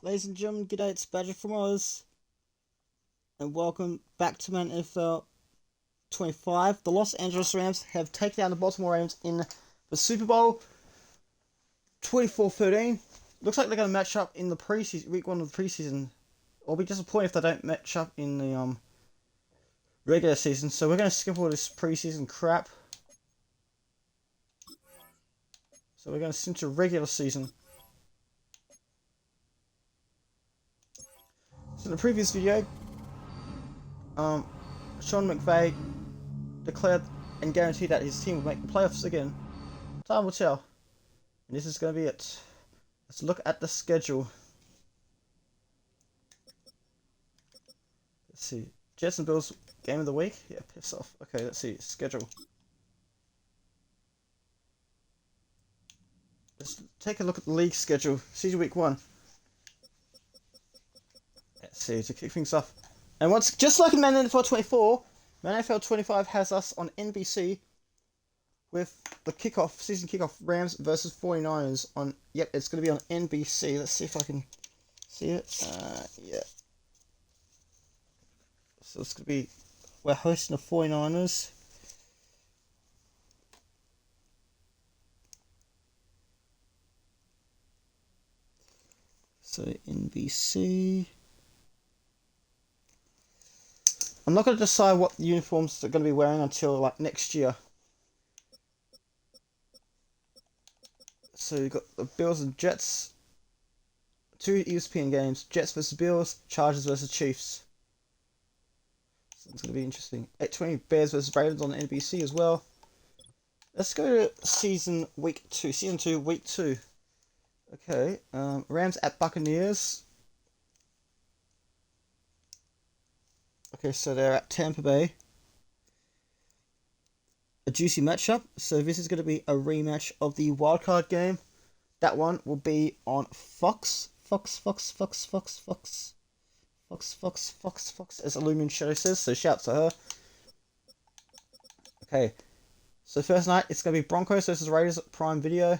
Ladies and gentlemen, g'day, it's Badger from Oz, and welcome back to Madden NFL 25. The Los Angeles Rams have taken down the Baltimore Ravens in the Super Bowl 24-13. Looks like they're going to match up in the preseason, week one of the preseason. I'll be disappointed if they don't match up in the regular season, so we're going to skip all this preseason crap. So we're going to sink to regular season. So in the previous video, Sean McVay declared and guaranteed that his team would make the playoffs again. Time will tell. And this is going to be it. Let's look at the schedule. Let's see. Jets and Bills game of the week? Yeah, piss off. Okay, let's see. Schedule. Let's take a look at the league schedule. Season week 1. Let's see, to kick things off. And once, just like in Madden NFL 24, Madden NFL 25 has us on NBC with the season kickoff, Rams versus 49ers on, yep, it's going to be on NBC. Let's see if I can see it. Yeah. So it's going to be, we're hosting the 49ers. So NBC. I'm not going to decide what uniforms they're going to be wearing until like next year. So you've got the Bills and Jets. 2 ESPN games. Jets versus Bills. Chargers versus Chiefs. So it's going to be interesting. 8:20 Bears versus Ravens on NBC as well. Let's go to season week 2. Season 2, week 2. Okay. Rams at Buccaneers. Okay, so they're at Tampa Bay. A juicy matchup. So this is going to be a rematch of the wildcard game. That one will be on Fox. Fox, as Illumin Shadow says. So shouts to her. Okay. So first night, it's going to be Broncos versus Raiders at Prime Video.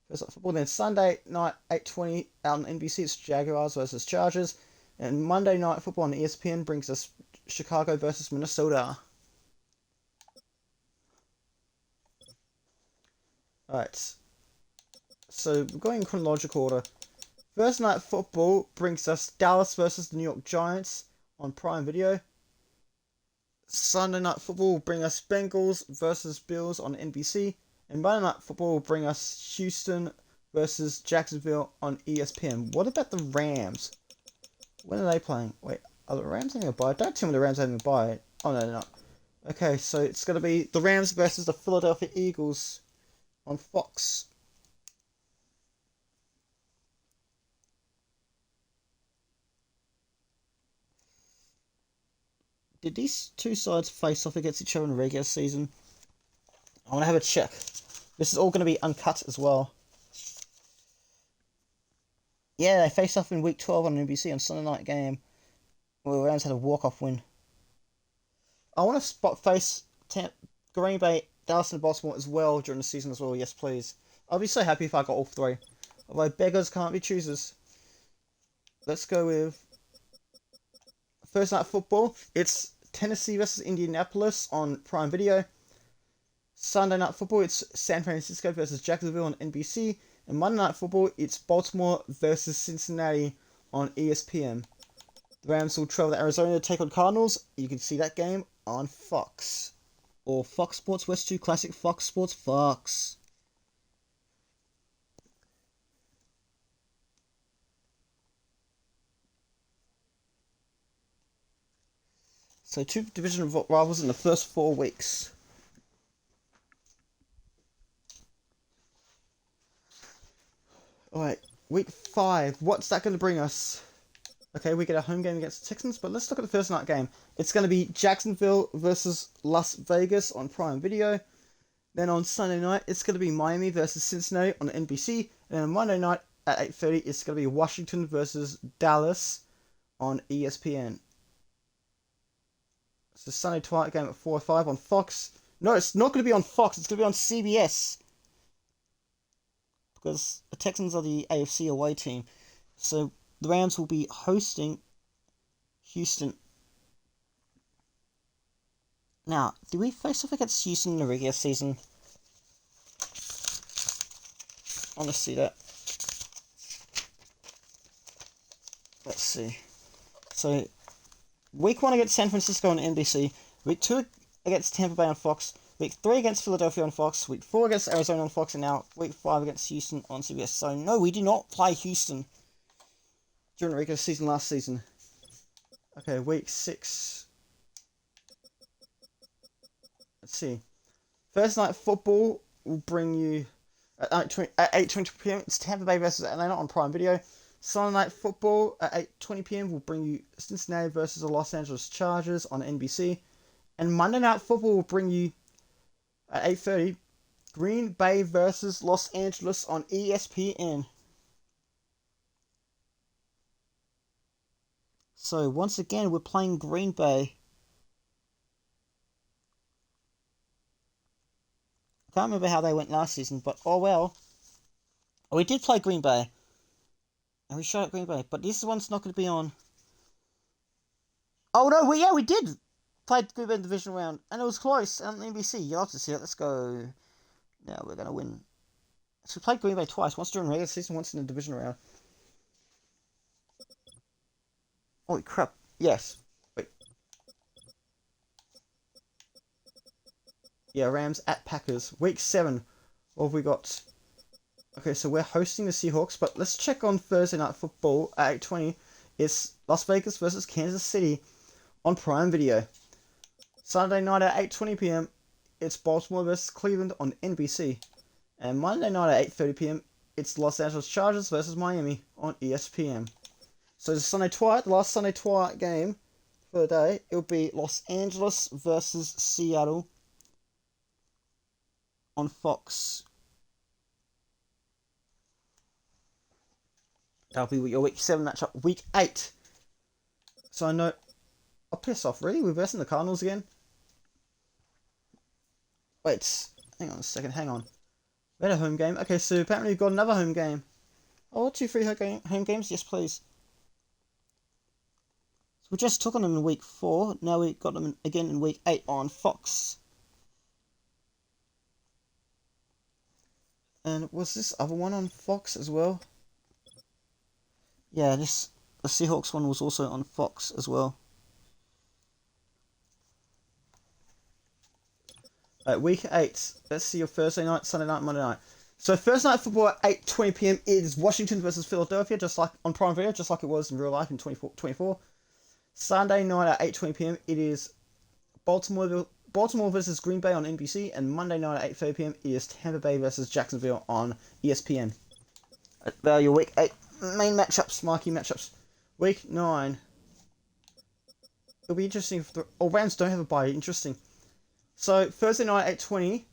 First night football. Then Sunday night, 8:20 out on NBC, it's Jaguars versus Chargers. And Monday Night Football on ESPN brings us Chicago versus Minnesota. Alright. So, we're going in chronological order. First Night Football brings us Dallas versus the New York Giants on Prime Video. Sunday Night Football will bring us Bengals versus Bills on NBC. And Monday Night Football will bring us Houston versus Jacksonville on ESPN. What about the Rams? When are they playing? Wait, are the Rams having a bye? Don't tell me the Rams having a bye. Oh, no, they're not. Okay, so it's going to be the Rams versus the Philadelphia Eagles on Fox. Did these two sides face off against each other in the regular season? I want to have a check. This is all going to be uncut as well. Yeah, they faced off in week 12 on NBC on Sunday night game, where the Rams had a walk-off win. I want to spot face Green Bay, Dallas, and Baltimore as well during the season as well. Yes, please. I'll be so happy if I got all 3. Although beggars can't be choosers. Let's go with First Night Football. It's Tennessee versus Indianapolis on Prime Video. Sunday Night Football, it's San Francisco versus Jacksonville on NBC. And Monday Night Football, it's Baltimore versus Cincinnati on ESPN. The Rams will travel to Arizona to take on Cardinals. You can see that game on Fox. Or Fox Sports West 2 Classic Fox Sports Fox. So 2 division rivals in the first 4 weeks. Alright, week 5. What's that going to bring us? Okay, we get a home game against the Texans, but let's look at the first night game. It's going to be Jacksonville versus Las Vegas on Prime Video. Then on Sunday night, it's going to be Miami versus Cincinnati on NBC. And then on Monday night at 8:30, it's going to be Washington versus Dallas on ESPN. It's a Sunday twilight game at 4:05 on Fox. No, it's not going to be on Fox. It's going to be on CBS. Because the Texans are the AFC away team. So the Rams will be hosting Houston. Now, do we face off against Houston in the regular season? I want to see that. Let's see. So, week 1 against San Francisco on NBC. Week 2 against Tampa Bay on Fox. Week 3 against Philadelphia on Fox. Week 4 against Arizona on Fox. And now week 5 against Houston on CBS. So, no, we did not play Houston during the regular season last season. Okay, week 6. Let's see. Thursday Night Football will bring you at 8:20 p.m. It's Tampa Bay versus Atlanta on Prime Video. Sunday Night Football at 8:20 p.m. will bring you Cincinnati versus the Los Angeles Chargers on NBC. And Monday Night Football will bring you at 8:30 Green Bay versus Los Angeles on ESPN. So once again, we're playing Green Bay. I can't remember how they went last season, but oh well. Oh, we did play Green Bay. And we shot at Green Bay, but this one's not going to be on. Oh no, we did play Green Bay in the division round, and it was close on NBC. You'll have to see it. Let's go. Now we're going to win. So we played Green Bay twice, once during regular season, once in the division round. Holy crap. Yes. Wait. Yeah, Rams at Packers. Week 7. What have we got? Okay, so we're hosting the Seahawks, but let's check on Thursday Night Football at 8:20. It's Las Vegas versus Kansas City on Prime Video. Sunday night at 8:20 p.m. It's Baltimore versus Cleveland on NBC. And Monday night at 8:30 p.m. it's Los Angeles Chargers versus Miami on ESPN. So the last Sunday twilight game for the day, it'll be Los Angeles versus Seattle on Fox. That'll be your week 7 matchup. Week 8. So I know... Oh, piss off. Really? We're versing the Cardinals again? Wait. Hang on a second. Hang on. We had a home game. Okay, so apparently we've got another home game. Oh, 2 free home games? Yes, please. So we just took on them in week 4. Now we got them again in week 8 on Fox. And was this other one on Fox as well? Yeah, the Seahawks one was also on Fox as well. Right, week 8. Let's see your Thursday night, Sunday night, Monday night. So Thursday Night Football at 8:20 p.m. It is Washington versus Philadelphia, just like on Prime Video, just like it was in real life in 24. Sunday night at 8:20 p.m. it is Baltimore versus Green Bay on NBC, and Monday night at 8:30 p.m. it is Tampa Bay versus Jacksonville on ESPN. They are your week 8 main matchups, marquee matchups. Week 9. It'll be interesting if Rams don't have a bye. Interesting. So Thursday night at 8:20,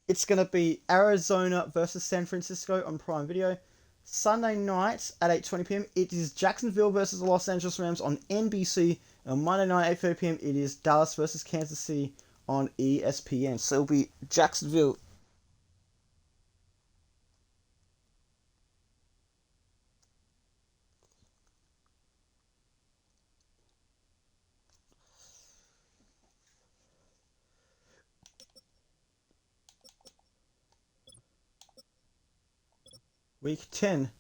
it's going to be Arizona versus San Francisco on Prime Video. Sunday night at 8:20 p.m. it is Jacksonville versus the Los Angeles Rams on NBC. And Monday night at 8:30 p.m. it is Dallas versus Kansas City on ESPN. So it'll be Jacksonville. Week 10.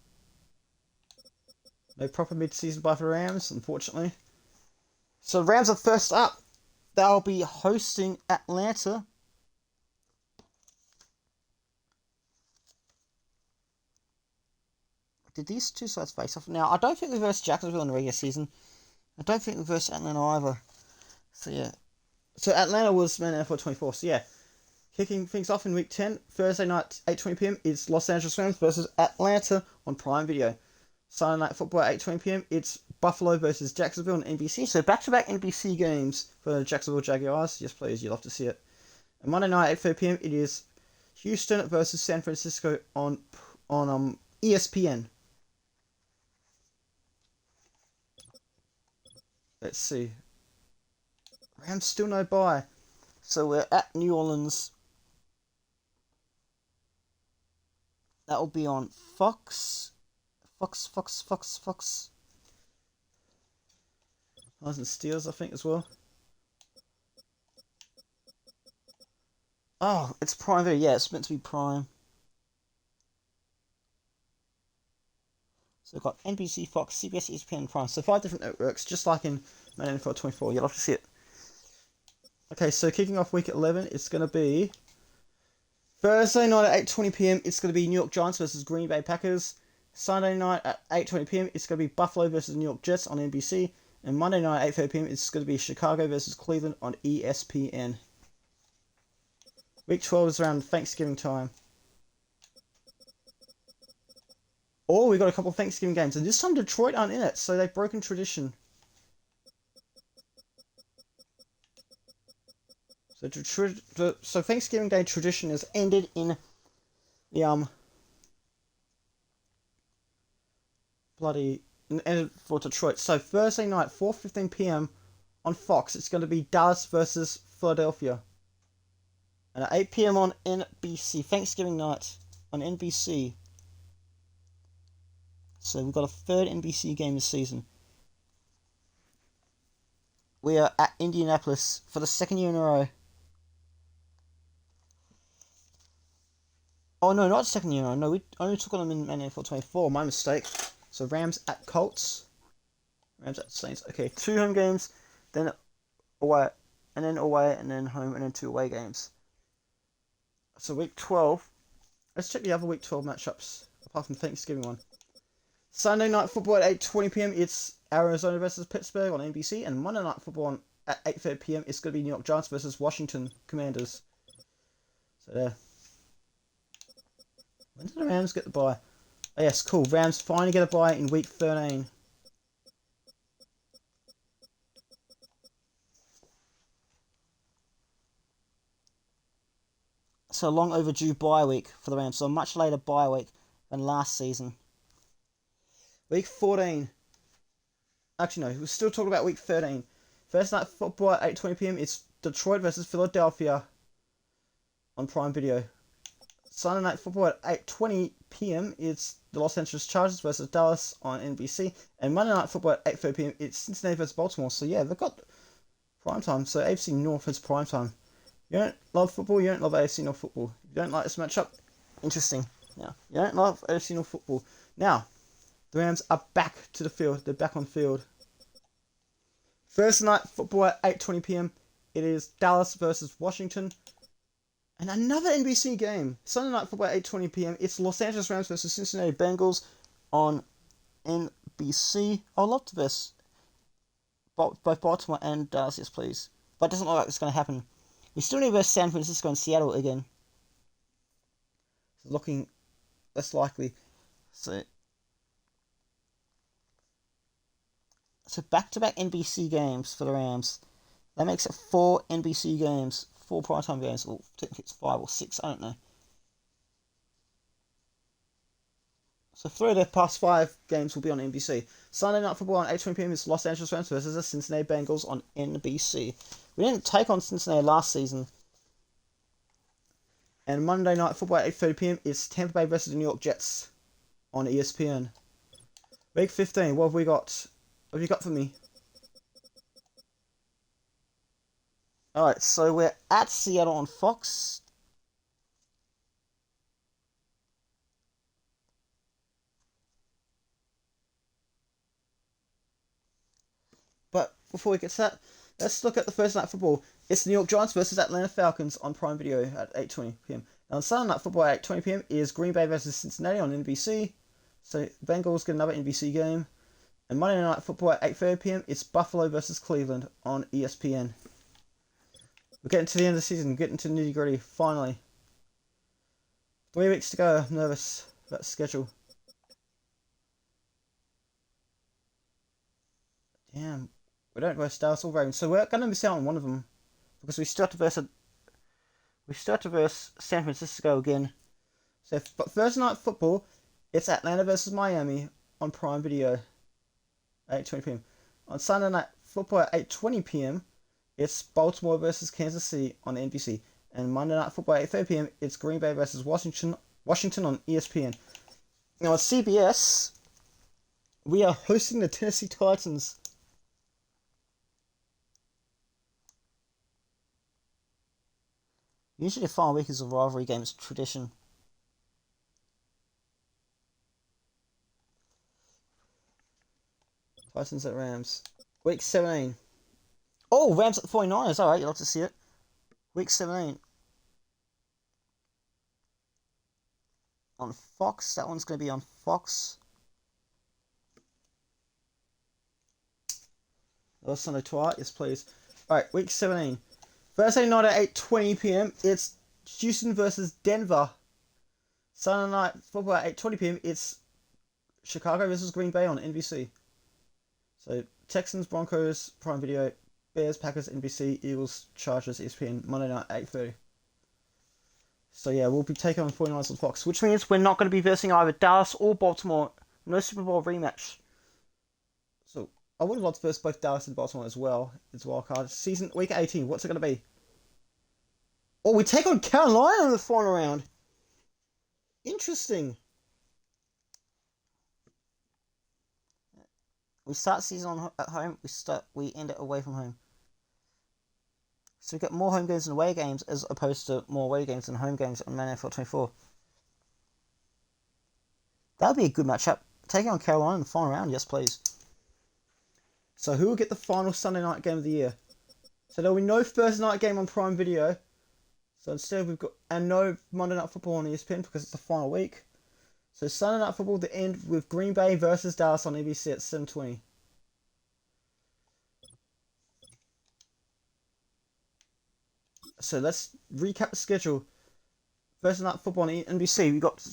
No proper mid-season bye for the Rams, unfortunately. So the Rams are first up. They'll be hosting Atlanta. Did these two sides face off? Now, I don't think we versed Jacksonville in the regular season. I don't think we versed Atlanta either. So yeah. So Atlanta was Madden NFL 24. So yeah. Kicking things off in week 10, Thursday night, 8:20 p.m. is Los Angeles Rams versus Atlanta on Prime Video. Sunday Night Football at 8:20 p.m. it's Buffalo versus Jacksonville on NBC. So back-to-back NBC games for the Jacksonville Jaguars. Yes, please, you'll love to see it. And Monday night, 8:30 p.m. it is Houston versus San Francisco on ESPN. Let's see. Rams still no bye. So we're at New Orleans. That will be on Fox Fox. Lions and Steelers, I think, as well. Oh, it's Prime Video. Yeah, it's meant to be Prime. So we've got NBC, Fox, CBS, ESPN, and Prime. So 5 different networks, just like in Madden NFL 24. You'll have to see it. Okay, so kicking off week 11, it's going to be Thursday night at 8:20 p.m. It's going to be New York Giants versus Green Bay Packers. Sunday night at 8:20 p.m. It's going to be Buffalo versus New York Jets on NBC. And Monday night at 8:30 p.m. It's going to be Chicago versus Cleveland on ESPN. Week 12 is around Thanksgiving time. Oh, we got a couple of Thanksgiving games. And this time Detroit aren't in it, so they've broken tradition. So Thanksgiving Day tradition has ended in the ended for Detroit. So Thursday night, 4:15 p.m. on Fox, it's going to be Dallas versus Philadelphia. And at 8 p.m. on NBC, Thanksgiving night on NBC. So we've got a third NBC game this season. We are at Indianapolis for the second year in a row. Oh no, not second year in a row. No, we only took on them in Madden NFL 24. My mistake. So Rams at Colts. Rams at Saints. Okay, 2 home games, then away, and then home, and then 2 away games. So week 12. Let's check the other week 12 matchups, apart from Thanksgiving one. Sunday night football at 8:20 p.m. It's Arizona versus Pittsburgh on NBC, and Monday night football at 8:30 p.m. It's going to be New York Giants versus Washington Commanders. So there. When did the Rams get the bye? Oh yes, cool. Rams finally get a bye in week 13. So a long overdue bye week for the Rams. So a much later bye week than last season. Week 14. Actually, no, we're still talking about week 13. First night football at 8:20 p.m. It's Detroit versus Philadelphia on Prime Video. Sunday night football at 8:20 p.m. It's the Los Angeles Chargers versus Dallas on NBC. And Monday night football at 8:30 p.m. It's Cincinnati versus Baltimore. So yeah, they've got prime time. So AFC North has prime time. You don't love football, you don't love AFC North football. You don't like this matchup? Interesting. Now, you don't love AFC North football. Now, the Rams are back to the field. They're back on field. First night football at 8:20 p.m. It is Dallas versus Washington. And another NBC game. Sunday night football at 8:20 p.m. It's Los Angeles Rams versus Cincinnati Bengals on NBC. I love this. Both Baltimore and Dallas, yes please. But it doesn't look like it's going to happen. We still need versus San Francisco and Seattle again. It's looking less likely. So back-to-back NBC games for the Rams. That makes it 4 NBC games. 4 primetime games. Or I think it's 5 or 6, I don't know. So 3 of their past 5 games will be on NBC. Sunday night football on 8:20 p.m. is Los Angeles Rams versus the Cincinnati Bengals on NBC. We didn't take on Cincinnati last season. And Monday night football at 8:30 p.m. is Tampa Bay versus the New York Jets on ESPN. Week 15, what have we got? What have you got for me? Alright, so we're at Seattle on Fox. But before we get to that, let's look at the first night football. It's the New York Giants versus Atlanta Falcons on Prime Video at 8:20 p.m. Now on Sunday night football at 8:20 p.m. is Green Bay versus Cincinnati on NBC. So Bengals get another NBC game. And Monday night football at 8:30 p.m. it's Buffalo versus Cleveland on ESPN. We're getting to the end of the season, getting to the nitty gritty, finally. 3 weeks to go, I'm nervous about the schedule. Damn, we don't verse Dallas or Ravens, so we're going to miss out on one of them. Because we still have to verse San Francisco again. So, but Thursday night football, it's Atlanta versus Miami on Prime Video. 8:20 p.m. On Sunday night football at 8:20 p.m. it's Baltimore versus Kansas City on NBC. And Monday night football at 8:30 p.m. it's Green Bay versus Washington on ESPN. Now on CBS, We are hosting the Tennessee Titans. Usually the final week is a rivalry game, it's tradition. Titans at Rams. Week 17. Oh, Rams at the 49ers. Alright, you'd like to see it. Week 17. On Fox. That one's going to be on Fox. Oh, Sunday twilight. Yes, please. Alright, week 17. Thursday night at 8:20 p.m. It's Houston versus Denver. Sunday night football at 8:20 p.m. It's Chicago versus Green Bay on NBC. So Texans, Broncos, Prime Video, Bears, Packers, NBC, Eagles, Chargers, ESPN, Monday night 8:30. So yeah, we'll be taking on 49ers on Fox, which means we're not going to be versing either Dallas or Baltimore. No Super Bowl rematch. So I would love to verse both Dallas and Baltimore as well. It's wild card. Season week 18. What's it going to be? Oh, we take on Carolina in the final round. Interesting. We start season at home. We end it away from home. So we get more home games and away games as opposed to more away games than home games on Madden NFL 24. That would be a good matchup. Taking on Carolina in the final round, yes please. So who will get the final Sunday night game of the year? So there will be no Thursday night game on Prime Video. So instead we've got, and no Monday Night Football on ESPN because it's the final week. So Sunday Night Football to end with Green Bay versus Dallas on ABC at 7:20. So let's recap the schedule. Thursday Night Football on NBC. We've got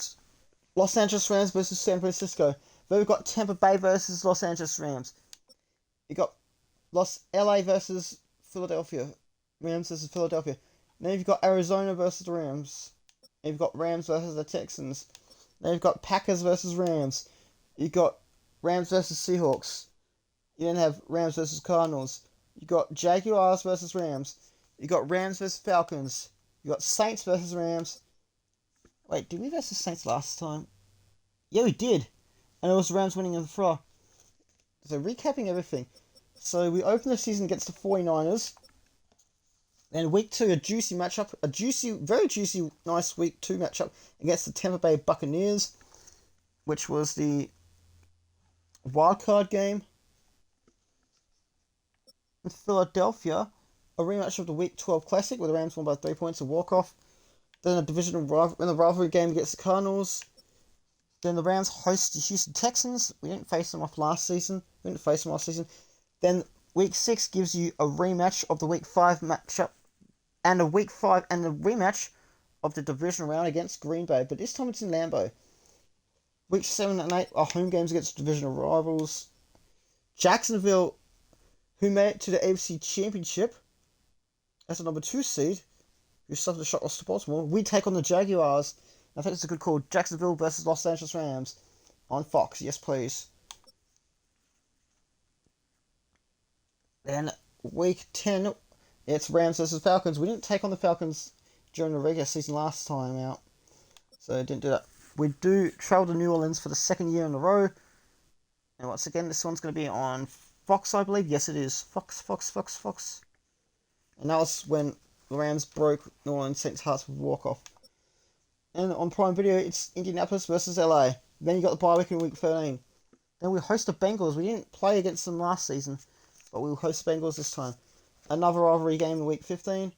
Los Angeles Rams versus San Francisco. Then we've got Tampa Bay versus Los Angeles Rams. You've got LA versus Philadelphia. Rams versus Philadelphia. Then you've got Arizona versus the Rams. And you've got Rams versus the Texans. Then you've got Packers versus Rams. You've got Rams versus Seahawks. You then have Rams versus Cardinals. You've got Jaguars versus Rams. You've got Rams versus Falcons. You've got Saints versus Rams. Wait, did we versus Saints last time? Yeah, we did. And it was Rams winning in the throw. So recapping everything. So we open the season against the 49ers. Then week 2, a juicy matchup. A juicy, very juicy, nice week 2 matchup against the Tampa Bay Buccaneers. Which was the wildcard game. With Philadelphia, a rematch of the week 12 classic where the Rams won by 3 points, a walk-off. Then a divisional rivalry game against the Cardinals. Then the Rams host the Houston Texans. We didn't face them last season. Then week 6 gives you a rematch of the week 5 matchup. And a week 5 and a rematch of the divisional round against Green Bay. But this time it's in Lambeau. Week 7 and 8 are home games against divisional rivals. Jacksonville, who made it to the AFC Championship as the number 2 seed, who suffered a shot loss to Baltimore. We take on the Jaguars. I think it's a good call. Jacksonville versus Los Angeles Rams on Fox. Yes, please. Then week 10, it's Rams versus Falcons. We didn't take on the Falcons during the regular season last time out, so didn't do that. We do travel to New Orleans for the second year in a row. And once again, this one's going to be on Fox, I believe. Yes, it is. Fox. And that was when the Rams broke New Orleans Saints' hearts with walk-off. And on Prime Video, it's Indianapolis versus LA. Then you got the bye week in week 13. Then we host the Bengals. We didn't play against them last season, but we'll host the Bengals this time. Another rivalry game in week 15.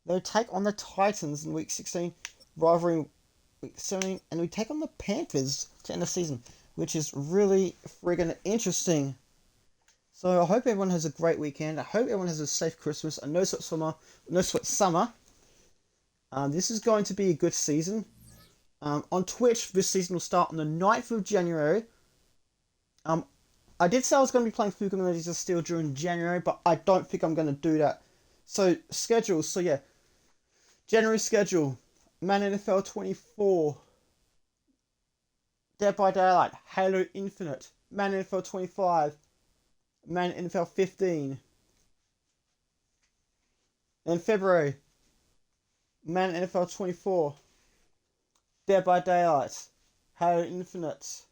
They take on the Titans in week 16. Rivalry in week 17. And we take on the Panthers to end the season, which is really friggin' interesting. So I hope everyone has a great weekend. I hope everyone has a safe Christmas. A no sweat summer. This is going to be a good season. On Twitch, this season will start on the 9th of January. I did say I was going to be playing Food Communities of Steel during January, but I don't think I'm going to do that. So, schedules. So, yeah. January schedule. Madden NFL 24. Dead by Daylight. Halo Infinite. Madden NFL 25. Madden NFL 15. In February, Madden NFL 24. Dead by Daylight. Halo Infinite.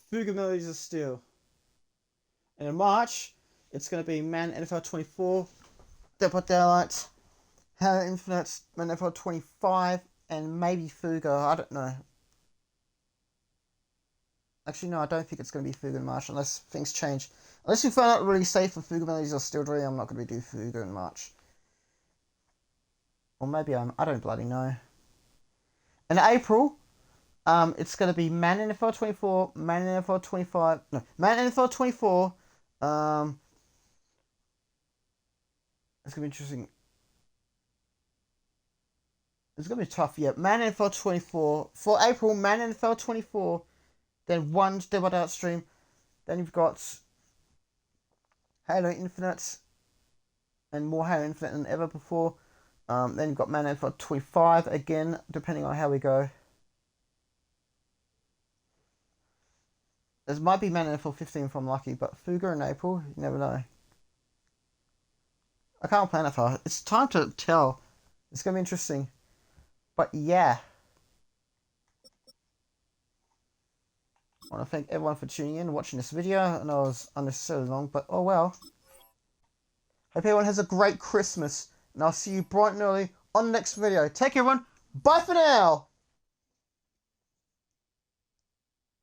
Fuga Melodies of Steel. And in March, it's going to be Madden NFL 24, Dead by Daylight, Halo Infinite, Madden NFL 25, and maybe Fuga. I don't know. Actually, no, I don't think it's going to be Fuga in March unless things change. Unless we find out really safe for Fuga Melodies of Steel 3, I'm not going to do Fuga in March. Or maybe I don't bloody know. In April, it's going to be Madden NFL 24, Madden NFL 25, no, Madden NFL 24, it's going to be interesting. It's going to be tough, yeah. Madden NFL 24, for April, Madden NFL 24, then one Dead by Daylight stream, then you've got Halo Infinite, and more Halo Infinite than ever before. Then you've got Madden NFL 25 again, depending on how we go. There might be Madden NFL 15 if I'm lucky, but Fuga in April, you never know. I can't plan it far. It's time to tell. It's going to be interesting. But yeah. I want to thank everyone for tuning in and watching this video. I know it was unnecessarily long, but oh well. Hope everyone has a great Christmas. And I'll see you bright and early on the next video. Take care, everyone. Bye for now.